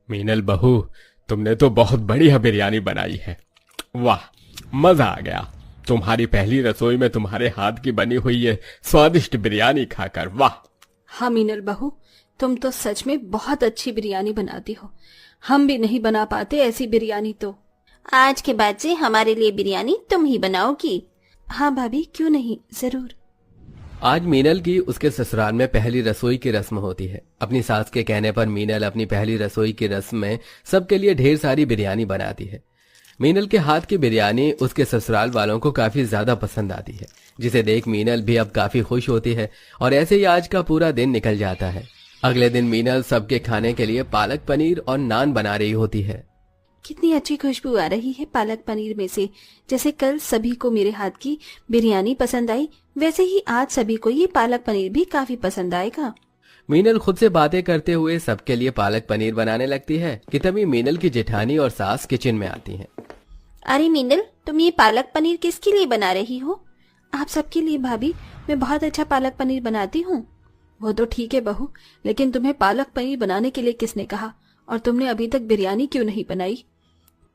मीनल बहू, तुमने तो बहुत बढ़िया बिरयानी बनाई है। वाह, मजा आ गया तुम्हारी पहली रसोई में तुम्हारे हाथ की बनी हुई ये स्वादिष्ट बिरयानी खाकर। वाह। हाँ मीनल बहू, तुम तो सच में बहुत अच्छी बिरयानी बनाती हो। हम भी नहीं बना पाते ऐसी बिरयानी तो। आज के बाद से हमारे लिए बिरयानी तुम ही बनाओगी। हाँ भाभी, क्यों नहीं, जरूर। आज मीनल की उसके ससुराल में पहली रसोई की रस्म होती है। अपनी सास के कहने पर मीनल अपनी पहली रसोई की रस्म में सबके लिए ढेर सारी बिरयानी बनाती है। मीनल के हाथ की बिरयानी उसके ससुराल वालों को काफी ज्यादा पसंद आती है, जिसे देख मीनल भी अब काफी खुश होती है। और ऐसे ही आज का पूरा दिन निकल जाता है। अगले दिन मीनल सबके खाने के लिए पालक पनीर और नान बना रही होती है। कितनी अच्छी खुशबू आ रही है पालक पनीर में से। जैसे कल सभी को मेरे हाथ की बिरयानी पसंद आई, वैसे ही आज सभी को ये पालक पनीर भी काफी पसंद आएगा। मीनल खुद से बातें करते हुए सबके लिए पालक पनीर बनाने लगती है कि तभी मीनल की जेठानी और सास किचन में आती हैं। अरे मीनल, तुम ये पालक पनीर किसके लिए बना रही हो? आप सबके लिए भाभी, मैं बहुत अच्छा पालक पनीर बनाती हूँ। वो तो ठीक है बहू, लेकिन तुम्हें पालक पनीर बनाने के लिए किसने कहा? और तुमने अभी तक बिरयानी क्यों नहीं बनाई?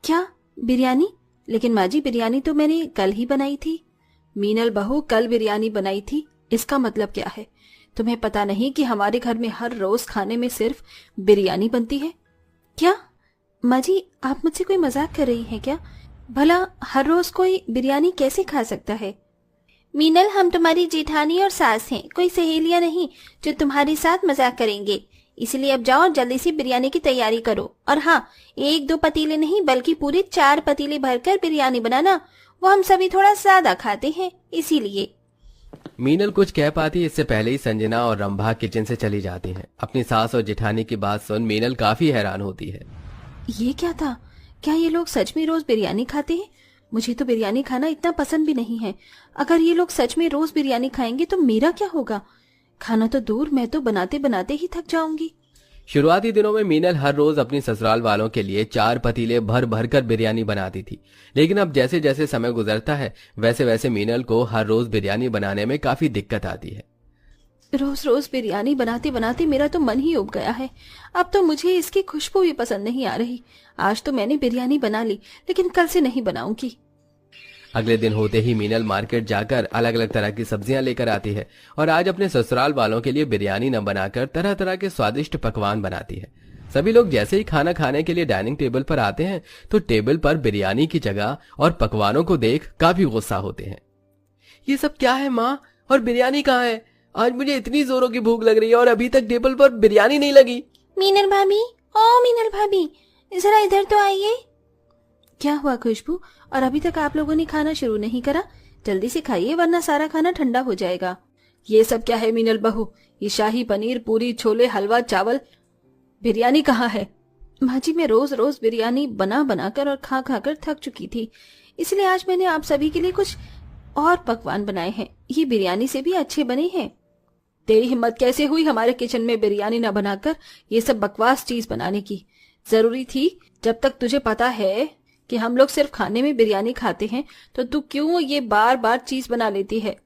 क्या बिरयानी? लेकिन माँ जी, बिरयानी तो मैंने कल ही बनाई थी। मीनल बहू, कल बिरयानी बनाई थी, इसका मतलब क्या है? तुम्हें पता नहीं कि हमारे घर में हर रोज खाने में सिर्फ बिरयानी बनती है? क्या माँ जी, आप मुझसे कोई मजाक कर रही हैं क्या? भला हर रोज कोई बिरयानी कैसे खा सकता है? मीनल, हम तुम्हारी जेठानी और सास हैं, कोई सहेलियां नहीं जो तुम्हारे साथ मजाक करेंगे। इसलिए अब जाओ और जल्दी से बिरयानी की तैयारी करो। और हाँ, 1-2 पतीले नहीं बल्कि पूरे 4 पतीले भरकर बिरयानी बनाना। वो हम सभी थोड़ा ज्यादा खाते हैं, इसीलिए। मीनल कुछ कह पाती इससे पहले ही संजना और रंभा किचन से चली जाती हैं। अपनी सास और जेठानी की बात सुन मीनल काफी हैरान होती है। ये क्या था? क्या ये लोग सच में रोज बिरयानी खाते हैं? मुझे तो बिरयानी खाना इतना पसंद भी नहीं है। अगर ये लोग सच में रोज बिरयानी खाएंगे तो मेरा क्या होगा? खाना तो दूर, मैं तो बनाते बनाते ही थक जाऊंगी। शुरुआती दिनों में मीनल हर रोज अपनी ससुराल वालों के लिए 4 पतीले भर भर कर बिरयानी बनाती थी। लेकिन अब जैसे जैसे समय गुजरता है वैसे वैसे मीनल को हर रोज बिरयानी बनाने में काफी दिक्कत आती है। रोज रोज बिरयानी बनाते बनाते मेरा तो मन ही उब गया है। अब तो मुझे इसकी खुशबू भी पसंद नहीं आ रही। आज तो मैंने बिरयानी बना ली, लेकिन कल से नहीं बनाऊंगी। अगले दिन होते ही मीनल मार्केट जाकर अलग अलग तरह की सब्जियां लेकर आती है और आज अपने ससुराल वालों के लिए बिरयानी न बनाकर तरह तरह के स्वादिष्ट पकवान बनाती है। सभी लोग जैसे ही खाना खाने के लिए डाइनिंग टेबल पर आते हैं तो टेबल पर बिरयानी की जगह और पकवानों को देख काफी गुस्सा होते हैं। ये सब क्या है माँ? और बिरयानी कहाँ है? आज मुझे इतनी जोरों की भूख लग रही है और अभी तक टेबल पर बिरयानी नहीं लगी। मीनल भाभी, ओ मीनल भाभी, जरा इधर तो आइए। क्या हुआ खुशबू? और अभी तक आप लोगों ने खाना शुरू नहीं करा? जल्दी से खाइए वरना सारा खाना ठंडा हो जाएगा। ये सब क्या है मीनल बहू? ये शाही पनीर, पूरी, छोले, हलवा, चावल, बिरयानी कहाँ है? माँ जी, मैं रोज रोज बिरयानी बना बनाकर और खा खाकर थक चुकी थी, इसलिए आज मैंने आप सभी के लिए कुछ और पकवान बनाए हैं। ये बिरयानी से भी अच्छे बने हैं। तेरी हिम्मत कैसे हुई हमारे किचन में बिरयानी न बनाकर ये सब बकवास चीज बनाने की? जरूरी थी? जब तक तुझे पता है कि हम लोग सिर्फ खाने में बिरयानी खाते हैं तो तू क्यों ये बार बार चीज बना लेती है?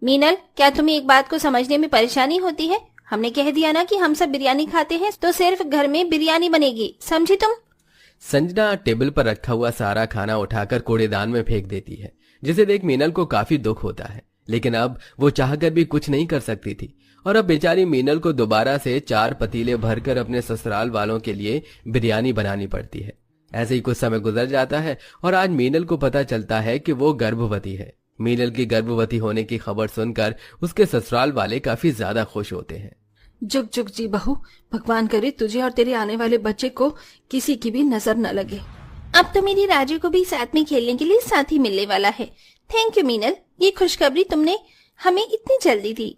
मीनल, क्या तुम्हें एक बात को समझने में परेशानी होती है? हमने कह दिया ना कि हम सब बिरयानी खाते हैं, तो सिर्फ घर में बिरयानी बनेगी, समझी तुम? संजना टेबल पर रखा हुआ सारा खाना उठाकर कूड़ेदान में फेंक देती है, जिसे देख मीनल को काफी दुख होता है। लेकिन अब वो चाहकर भी कुछ नहीं कर सकती थी और अब बेचारी मीनल को दोबारा से 4 पतीले भरकर अपने ससुराल वालों के लिए बिरयानी बनानी पड़ती है। ऐसे ही कुछ समय गुजर जाता है और आज मीनल को पता चलता है कि वो गर्भवती है। मीनल की गर्भवती होने की खबर सुनकर उसके ससुराल वाले काफी ज्यादा खुश होते हैं। जुग जुग जी बहू, भगवान करे तुझे और तेरे आने वाले बच्चे को किसी की भी नजर न लगे। अब तो मेरी राजू को भी साथ में खेलने के लिए साथी मिलने वाला है। थैंक यू मीनल, ये खुशखबरी तुमने हमें इतनी जल्दी दी।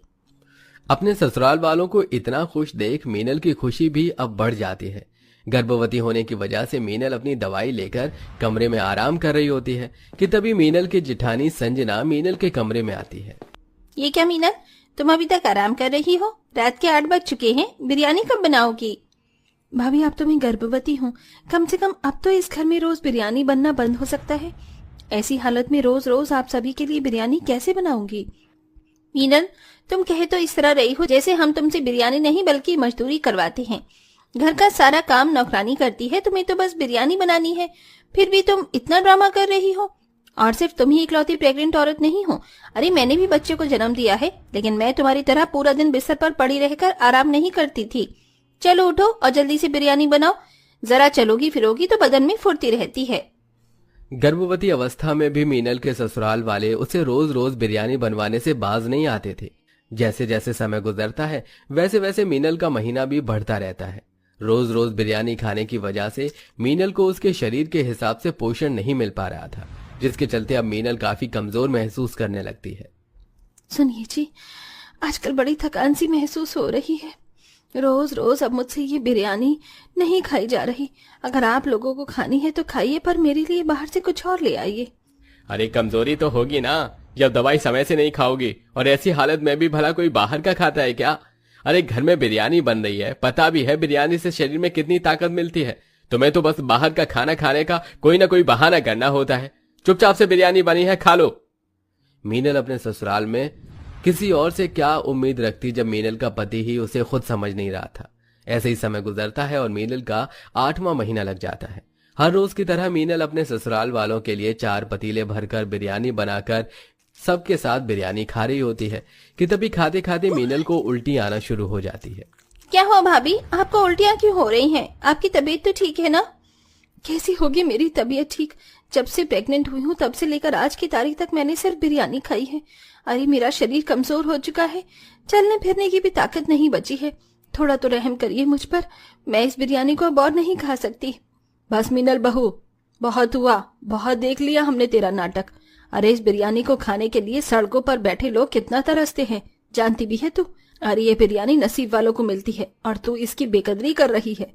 अपने ससुराल वालों को इतना खुश देख मीनल की खुशी भी अब बढ़ जाती है। गर्भवती होने की वजह से मीनल अपनी दवाई लेकर कमरे में आराम कर रही होती है कि तभी मीनल की जेठानी संजना मीनल के कमरे में आती है। ये क्या मीनल, तुम अभी तक आराम कर रही हो? रात के 8 बज चुके हैं, बिरयानी कब बनाओगी? भाभी, अब तो मैं गर्भवती हूँ, कम से कम अब तो इस घर में रोज बिरयानी बनना बंद हो सकता है। ऐसी हालत में रोज रोज आप सभी के लिए बिरयानी कैसे बनाऊंगी? मीनल, तुम कहे तो इस तरह रही हो जैसे हम तुमसे बिरयानी नहीं बल्कि मजदूरी करवाते हैं। घर का सारा काम नौकरानी करती है, तुम्हें तो बस बिरयानी बनानी है, फिर भी तुम इतना ड्रामा कर रही हो। और सिर्फ तुम ही इकलौती प्रेग्नेंट औरत नहीं हो। अरे मैंने भी बच्चे को जन्म दिया है, लेकिन मैं तुम्हारी तरह पूरा दिन बिस्तर पर पड़ी रहकर आराम नहीं करती थी। चलो उठो और जल्दी से बिरयानी बनाओ, जरा चलोगी फिरोगी तो बदन में फुर्ती रहती है। गर्भवती अवस्था में भी मीनल के ससुराल वाले उसे रोज रोज बिरयानी बनवाने से बाज नहीं आते थे। जैसे जैसे समय गुजरता है वैसे वैसे मीनल का महीना भी बढ़ता रहता है। रोज रोज बिरयानी खाने की वजह से मीनल को उसके शरीर के हिसाब से पोषण नहीं मिल पा रहा था, जिसके चलते अब मीनल काफी कमजोर महसूस करने लगती है। सुनिए जी, आजकल बड़ी थकान सी महसूस हो रही है। रोज रोज अब मुझसे ये बिरयानी नहीं खाई जा रही। अगर आप लोगों को खानी है तो खाइए, पर मेरे लिए बाहर से कुछ और ले आइए। अरे कमजोरी तो होगी ना, जब दवाई समय से नहीं खाओगी। और ऐसी हालत में भी भला कोई बाहर का खाता है क्या? अरे घर में बिरयानी बन रही है, पता भी है बिरयानी से शरीर में कितनी ताकत मिलती है। तुम्हें तो बस बाहर का खाना खाने का कोई ना कोई बहाना करना होता है। चुपचाप से बिरयानी बनी है, खा लो। मीनल अपने ससुराल में किसी और से क्या उम्मीद रखती जब मीनल का पति ही उसे खुद समझ नहीं रहा था। ऐसे ही समय गुजरता है और मीनल का 8वां महीना लग जाता है। हर रोज की तरह मीनल अपने ससुराल वालों के लिए 4 पतीले भरकर बिरयानी बनाकर सबके साथ बिरयानी खा रही होती है कि तभी खाते खाते मीनल को उल्टी आना शुरू हो जाती है। क्या हुआ भाभी, आपको उल्टियां क्यों हो रही हैं? आपकी तबीयत तो ठीक है ना? कैसी होगी मेरी तबीयत ठीक? जब से प्रेग्नेंट हुई हूँ तब से लेकर आज की तारीख तक मैंने सिर्फ बिरयानी खाई है। अरे मेरा शरीर कमजोर हो चुका है, चलने फिरने की भी ताकत नहीं बची है। थोड़ा तो रहम करिए मुझ पर, मैं इस बिरयानी को अब और नहीं खा सकती। बस मीनल बहू, बहुत हुआ, बहुत देख लिया हमने तेरा नाटक। अरे इस बिरयानी को खाने के लिए सड़कों पर बैठे लोग कितना तरसते हैं, जानती भी है तू। अरे ये बिरयानी नसीब वालों को मिलती है और तू इसकी बेकदरी कर रही है।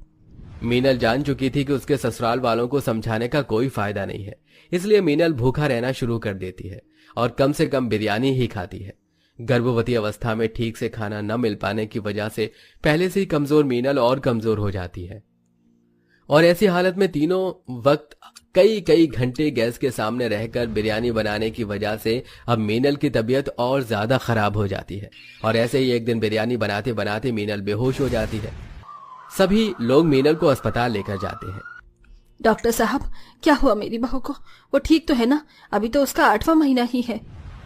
मीनल जान चुकी थी कि उसके ससुराल वालों को समझाने का कोई फायदा नहीं है, इसलिए मीनल भूखा रहना शुरू कर देती है और कम से कम बिरयानी ही खाती है। गर्भवती अवस्था में ठीक से खाना न मिल पाने की वजह से पहले से ही कमजोर मीनल और कमजोर हो जाती है और ऐसी हालत में तीनों वक्त कई कई घंटे गैस के सामने रहकर बिरयानी बनाने की वजह से अब मीनल की तबीयत और ज्यादा खराब हो जाती है। और ऐसे ही एक दिन बिरयानी बनाते बनाते मीनल बेहोश हो जाती है। सभी लोग मीनल को अस्पताल लेकर जाते हैं। डॉक्टर साहब, क्या हुआ मेरी बहू को? वो ठीक तो है ना? अभी तो उसका 8वां महीना ही है।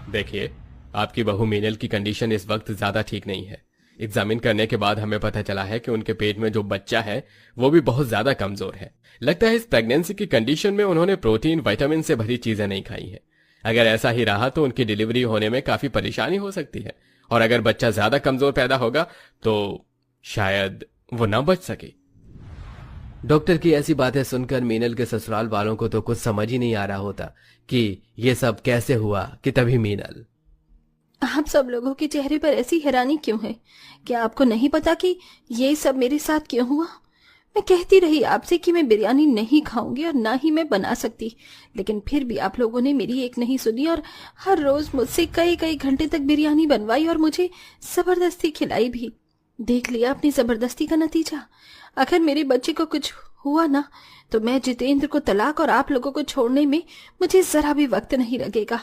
देखिए, आपकी बहू मीनल की कंडीशन इस वक्त ज्यादा ठीक नहीं है। एग्जामिन करने के बाद हमें पता चला है कि उनके पेट में जो बच्चा है वो भी बहुत ज्यादा कमजोर है। लगता है इस प्रेगनेंसी की कंडीशन में उन्होंने प्रोटीन विटामिन से भरी चीजें नहीं खाई हैं। अगर ऐसा ही रहा तो उनकी डिलीवरी होने में काफी परेशानी हो सकती है और अगर बच्चा ज्यादा कमजोर पैदा होगा तो शायद वो ना बच सके। डॉक्टर की ऐसी बातें सुनकर मीनल के ससुराल वालों को तो कुछ समझ ही नहीं आ रहा होता कि ये सब कैसे हुआ कि तभी मीनल। आप सब लोगों के चेहरे पर ऐसी हैरानी क्यों है? क्या आपको नहीं पता कि ये सब मेरे साथ क्यों हुआ? मैं कहती रही आपसे कि मैं बिरयानी नहीं खाऊंगी और ना ही मैं बना सकती, लेकिन फिर भी आप लोगों ने मेरी एक नहीं सुनी और हर रोज मुझसे कई कई घंटे तक बिरयानी बनवाई और मुझे जबरदस्ती खिलाई भी। देख लिया अपनी जबरदस्ती का नतीजा। अगर मेरे बच्चे को कुछ हुआ ना तो मैं जितेंद्र को तलाक और आप लोगों को छोड़ने में मुझे जरा भी वक्त नहीं लगेगा।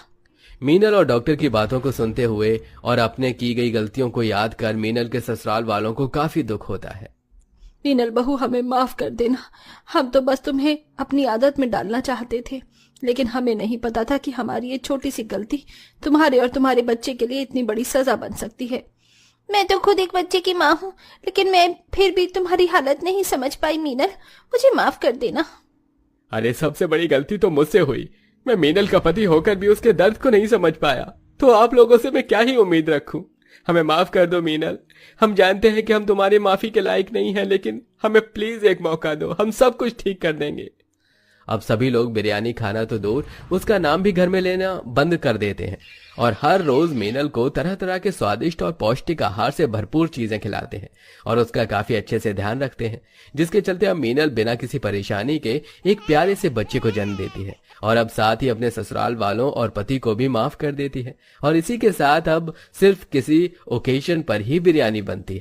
मीनल और डॉक्टर की बातों को सुनते हुए और अपने की गई गलतियों को याद कर मीनल के ससुराल वालों को काफी दुख होता है। मीनल बहू, हमें माफ कर देना। हम तो बस तुम्हें अपनी आदत में डालना चाहते थे, लेकिन हमें नहीं पता था कि हमारी ये छोटी सी गलती तुम्हारे और तुम्हारे बच्चे के लिए इतनी बड़ी सजा बन सकती है। मैं तो खुद एक बच्चे की माँ हूँ, लेकिन मैं फिर भी तुम्हारी हालत नहीं समझ पाई मीनल, मुझे माफ कर देना। अरे सबसे बड़ी गलती तो मुझसे हुई। मैं मीनल का पति होकर भी उसके दर्द को नहीं समझ पाया, तो आप लोगों से मैं क्या ही उम्मीद रखूं। हमें माफ कर दो मीनल। हम जानते हैं कि हम तुम्हारी माफी के लायक नहीं हैं, लेकिन हमें प्लीज एक मौका दो, हम सब कुछ ठीक कर देंगे। अब सभी लोग बिरयानी खाना तो दूर उसका नाम भी घर में लेना बंद कर देते हैं और हर रोज मीनल को तरह तरह के स्वादिष्ट और पौष्टिक आहार से भरपूर चीजें खिलाते हैं और उसका काफी अच्छे से ध्यान रखते हैं, जिसके चलते अब मीनल बिना किसी परेशानी के एक प्यारे से बच्चे को जन्म देती है और अब साथ ही अपने ससुराल वालों और पति को भी माफ कर देती है और इसी के साथ अब सिर्फ किसी ओकेजन पर ही बिरयानी बनती है।